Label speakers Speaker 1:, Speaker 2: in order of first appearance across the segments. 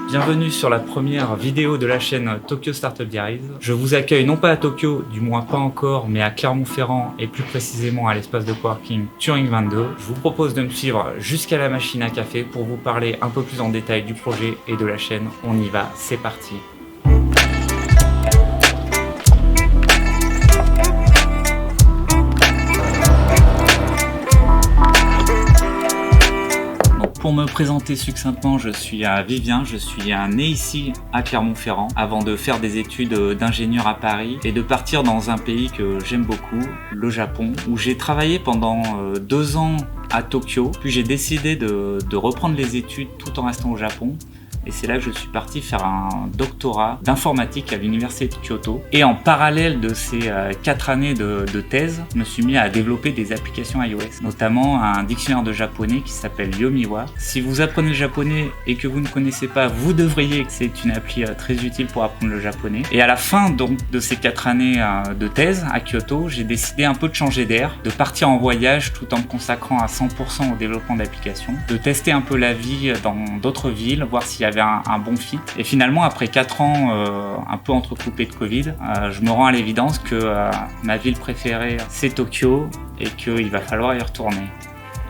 Speaker 1: Bienvenue sur la première vidéo de la chaîne Tokyo Startup Diaries. Je vous accueille non pas à Tokyo, du moins pas encore, mais à Clermont-Ferrand et plus précisément à l'espace de coworking Turing 22. Je vous propose de me suivre jusqu'à la machine à café pour vous parler un peu plus en détail du projet et de la chaîne. On y va, c'est parti. Pour me présenter succinctement, je suis Vivien, je suis né ici à Clermont-Ferrand avant de faire des études d'ingénieur à Paris et de partir dans un pays que j'aime beaucoup, le Japon, où j'ai travaillé pendant 2 ans à Tokyo, puis j'ai décidé de reprendre les études tout en restant au Japon. Et c'est là que je suis parti faire un doctorat d'informatique à l'université de Kyoto. Et en parallèle de ces 4 années de thèse, je me suis mis à développer des applications iOS, notamment un dictionnaire de japonais qui s'appelle Yomiwa. Si vous apprenez le japonais et que vous ne connaissez pas, vous devriez, c'est une appli très utile pour apprendre le japonais. Et à la fin donc de ces 4 années de thèse à Kyoto, j'ai décidé un peu de changer d'air, de partir en voyage tout en me consacrant à 100% au développement d'applications, de tester un peu la vie dans d'autres villes, voir s'il y avait un bon fit. Et finalement, après 4 ans un peu entrecoupés de Covid, je me rends à l'évidence que ma ville préférée, c'est Tokyo et qu'il va falloir y retourner.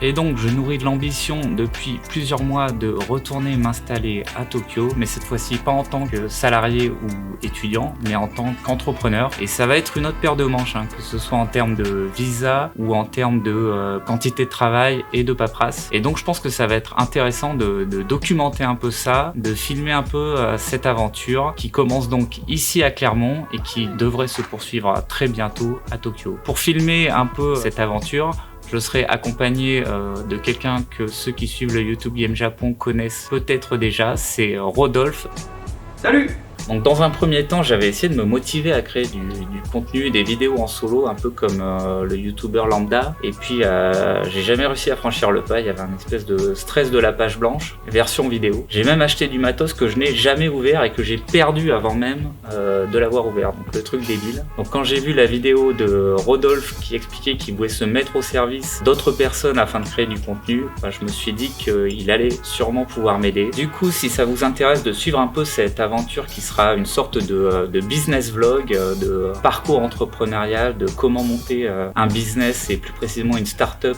Speaker 1: Et donc je nourris de l'ambition depuis plusieurs mois de retourner m'installer à Tokyo, mais cette fois-ci pas en tant que salarié ou étudiant, mais en tant qu'entrepreneur. Et ça va être une autre paire de manches, que ce soit en termes de visa ou en termes de quantité de travail et de paperasse. Et donc je pense que ça va être intéressant de documenter un peu ça, de filmer un peu cette aventure qui commence donc ici à Clermont et qui devrait se poursuivre très bientôt à Tokyo. Pour filmer un peu cette aventure, je serai accompagné de quelqu'un que ceux qui suivent le YouTube Game Japon connaissent peut-être déjà, c'est Rodolphe. Salut! Donc dans un premier temps, j'avais essayé de me motiver à créer du contenu, des vidéos en solo, un peu comme le youtubeur lambda. Et puis j'ai jamais réussi à franchir le pas, il y avait un espèce de stress de la page blanche, version vidéo. J'ai même acheté du matos que je n'ai jamais ouvert et que j'ai perdu avant même de l'avoir ouvert, donc le truc débile. Donc quand j'ai vu la vidéo de Rodolphe qui expliquait qu'il voulait se mettre au service d'autres personnes afin de créer du contenu, je me suis dit qu'il allait sûrement pouvoir m'aider. Du coup, si ça vous intéresse de suivre un peu cette aventure qui sera une sorte de business vlog, de parcours entrepreneurial, de comment monter un business et plus précisément une start-up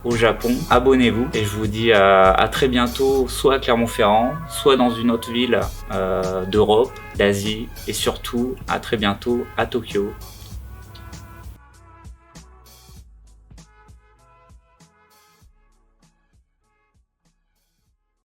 Speaker 1: au Japon, abonnez-vous et je vous dis à très bientôt, soit à Clermont-Ferrand, soit dans une autre ville d'Europe, d'Asie et surtout à très bientôt à Tokyo.